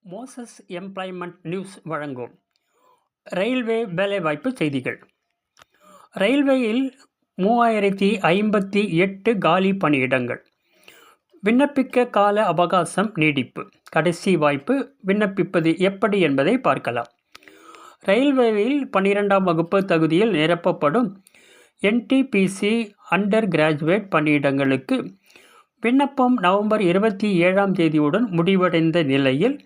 Moses employment news வழங்கும் railway வேலைவாய்ப்பு செய்திகள். ரயில்வேயில் 3058 காலி பணியிடங்கள். விண்ணப்பிக்க கால அவகாசம் நீடிப்பு. கடைசி வாய்ப்பு. விண்ணப்பிப்பது எப்படி என்பதை பார்க்கலாம். ரயில்வேயில் 12ஆம் வகுப்பு தகுதியில் நிரப்பப்படும் NTPC அண்டர் கிராஜுவேட் பணியிடங்களுக்கு விண்ணப்பம் நவம்பர் 27ஆம் தேதியுடன் முடிவடைந்த நிலையில்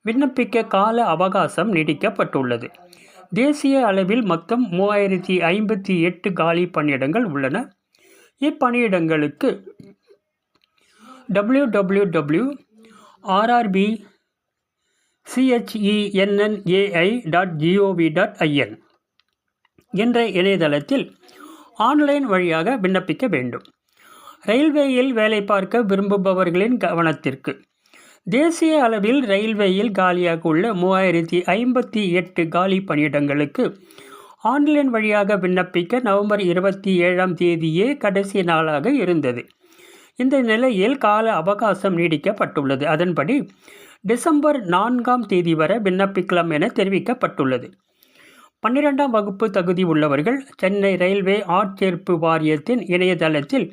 விண்ணப்பிக்க கால அவகாசம் நீடிக்கப்பட்டுள்ளது. தேசிய அளவில் மொத்தம் 3058 காலி பணியிடங்கள் உள்ளன. இப்பணியிடங்களுக்கு www.rbchennai.gov.in என்ற இணையதளத்தில் ஆன்லைன் வழியாக விண்ணப்பிக்க வேண்டும். ரயில்வேயில் வேலை பார்க்க விரும்புபவர்களின் கவனத்திற்கு. தேசிய அளவில் ரயில்வேயில் காலியாக உள்ள 3058 காலி பணியிடங்களுக்கு ஆன்லைன் வழியாக விண்ணப்பிக்க நவம்பர் 27ஆம் தேதியே கடைசி நாளாக இருந்தது. இந்த நிலையில் கால அவகாசம் நீடிக்கப்பட்டுள்ளது. அதன்படி டிசம்பர் 4ஆம் தேதி வரை விண்ணப்பிக்கலாம் என தெரிவிக்கப்பட்டுள்ளது. 12ஆம் வகுப்பு தகுதி உள்ளவர்கள் சென்னை ரயில்வே ஆட்சேர்ப்பு வாரியத்தின் இணையதளத்தில்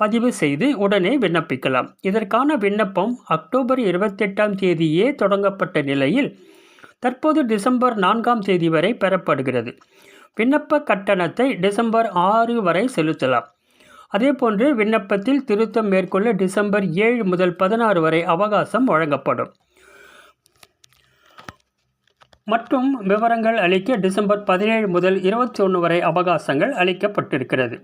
பதிவு செய்து உடனே விண்ணப்பிக்கலாம். இதற்கான விண்ணப்பம் அக்டோபர் 28ஆம் தேதியே தொடங்கப்பட்ட நிலையில் தற்போது டிசம்பர் 4ஆம் தேதி வரை பெறப்படுகிறது. விண்ணப்ப கட்டணத்தை டிசம்பர் 6 வரை செலுத்தலாம். அதேபோன்று விண்ணப்பத்தில் திருத்தம் மேற்கொள்ள டிசம்பர் 7 முதல் 16 வரை அவகாசம் வழங்கப்படும். மற்றும் விவரங்கள் அளிக்க டிசம்பர் 17 முதல் 21 வரை அவகாசங்கள் அளிக்கப்பட்டிருக்கிறது.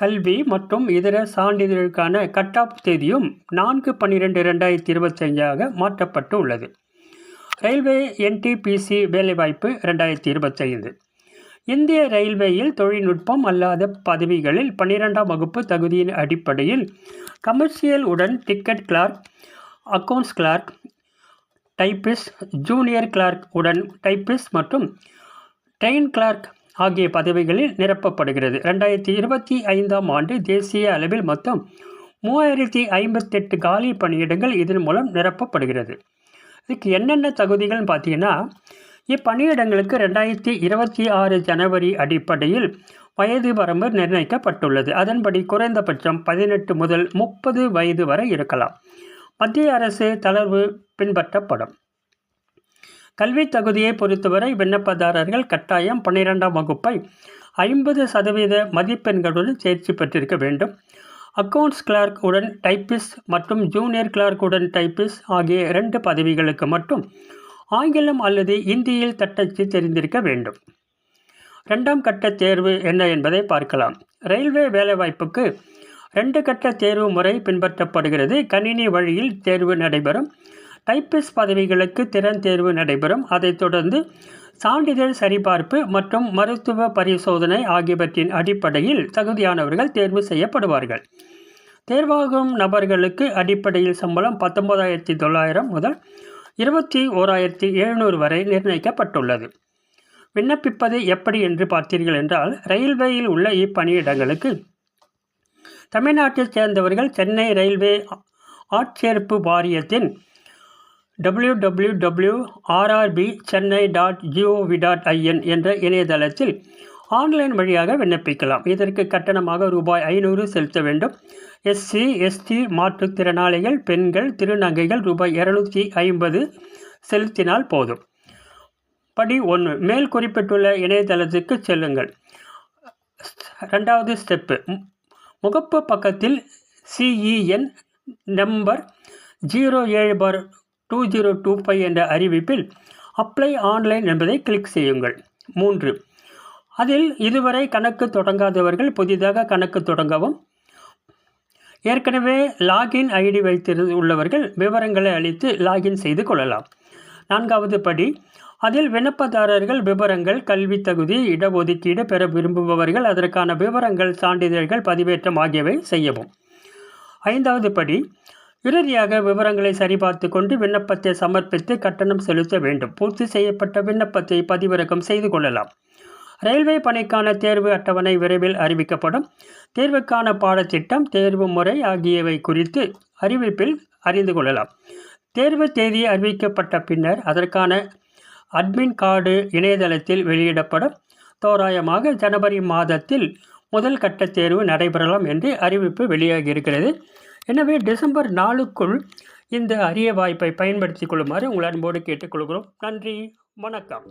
கல்வி மற்றும் இதர சான்றிதழுக்கான கட் ஆஃப் தேதியும் 4/12/2025 மாற்றப்பட்டு உள்ளது. ரயில்வே NTPC வேலைவாய்ப்பு 2025. இந்திய ரயில்வேயில் தொழில்நுட்பம் அல்லாத பதவிகளில் 12ஆம் வகுப்பு தகுதியின் அடிப்படையில் கமர்ஷியல் உடன் ticket clerk, accounts clerk, typist, junior clerk உடன் டைப்பிஸ்ட் மற்றும் ட்ரெயின் கிளார்க் ஆகிய பதவிகளில் நிரப்பப்படுகிறது. 2025ஆம் ஆண்டு தேசிய அளவில் மொத்தம் 3058 காலி பணியிடங்கள் இதன் மூலம் நிரப்பப்படுகிறது. இதுக்கு என்னென்ன தகுதிகள்னு பார்த்தீங்கன்னா, இப்பணியிடங்களுக்கு 2026 ஜனவரி அடிப்படையில் வயது வரம்பு நிர்ணயிக்கப்பட்டுள்ளது. அதன்படி குறைந்தபட்சம் 18 முதல் 30 வயது வரை இருக்கலாம். மத்திய அரசு தளர்வு பின்பற்றப்படும். கல்வி தகுதியை பொறுத்தவரை விண்ணப்பதாரர்கள் கட்டாயம் 12ஆம் வகுப்பை 50% மதிப்பெண்களுடன் தேர்ச்சி பெற்றிருக்க வேண்டும். அக்கவுண்ட்ஸ் கிளார்க் உடன் டைப்பிஸ்ட் மற்றும் ஜூனியர் கிளார்க் உடன் டைப்பிஸ்ட் ஆகிய 2 பதவிகளுக்கு மட்டும் ஆங்கிலம் அல்லது இந்தியில் தட்டச்சு தெரிந்திருக்க வேண்டும். 2ஆம் கட்ட தேர்வு என்ன என்பதை பார்க்கலாம். ரயில்வே வேலைவாய்ப்புக்கு 2 கட்ட தேர்வு முறை பின்பற்றப்படுகிறது. கணினி வழியில் தேர்வு நடைபெறும். டைப்பிஸ்ட் பதவிகளுக்கு திறன் தேர்வு நடைபெறும். அதைத் தொடர்ந்து சான்றிதழ் சரிபார்ப்பு மற்றும் மருத்துவ பரிசோதனை ஆகியவற்றின் அடிப்படையில் தகுதியானவர்கள் தேர்வு செய்யப்படுவார்கள். தேர்வாகும் நபர்களுக்கு அடிப்படையில் சம்பளம் 19,900 முதல் 21,700 வரை நிர்ணயிக்கப்பட்டுள்ளது. விண்ணப்பிப்பது எப்படி என்று பார்த்தீர்கள் என்றால், ரயில்வேயில் உள்ள இப்பணியிடங்களுக்கு தமிழ்நாட்டைச் சேர்ந்தவர்கள் சென்னை ரயில்வே ஆட்சேர்ப்பு வாரியத்தின் www.rbchennai.gov.in என்ற இணையதளத்தில் ஆன்லைன் வழியாக விண்ணப்பிக்கலாம். இதற்கு கட்டணமாக ரூபாய் 500 செலுத்த வேண்டும். SC, ST, மாற்றுத்திறனாளிகள், பெண்கள், திருநங்கைகள் ரூபாய் 250 செலுத்தினால் போதும். படி 1. மேல் குறிப்பிட்டுள்ள இணையதளத்துக்கு செல்லுங்கள். 2வது ஸ்டெப்பு. முகப்பு பக்கத்தில் CEN நம்பர் 07/2025 என்ற அறிவிப்பில் அப்ளை ஆன்லைன் என்பதை கிளிக் செய்யுங்கள். 3. அதில் இதுவரை கணக்கு தொடங்காதவர்கள் புதிதாக கணக்கு தொடங்கவும். ஏற்கனவே லாகின் ஐடி உள்ளவர்கள் விவரங்களை அளித்து லாகின் செய்து கொள்ளலாம். 4வது படி. அதில் விண்ணப்பதாரர்கள் விவரங்கள், கல்வி தகுதி, இடஒதுக்கீடு பெற விரும்புபவர்கள் அதற்கான விவரங்கள், சான்றிதழ்கள் பதிவேற்றம் ஆகியவை செய்யவும். 5வது படி. இறுதியாக விவரங்களை சரிபார்த்து கொண்டு விண்ணப்பத்தை சமர்ப்பித்து கட்டணம் செலுத்த வேண்டும். பூர்த்தி செய்யப்பட்ட விண்ணப்பத்தை பதிவிறக்கம் செய்து கொள்ளலாம். ரயில்வே பணிக்கான தேர்வு அட்டவணை விரைவில் அறிவிக்கப்படும். தேர்வுக்கான பாடத்திட்டம், தேர்வு முறை ஆகியவை குறித்து அறிவிப்பில் அறிந்து கொள்ளலாம். தேர்வு தேதி அறிவிக்கப்பட்ட பின்னர் அதற்கான அட்மின் கார்டு இணையதளத்தில் வெளியிடப்படும். தோராயமாக ஜனவரி மாதத்தில் முதல் கட்ட தேர்வு நடைபெறலாம் என்று அறிவிப்பு வெளியாகியிருக்கிறது. எனவே டிசம்பர் 4க்குள் இந்த அரிய வாய்ப்பை பயன்படுத்திக் கொள்ளுமாறு உங்கள் அன்போடு கேட்டுக்கொள்கிறோம். நன்றி, வணக்கம்.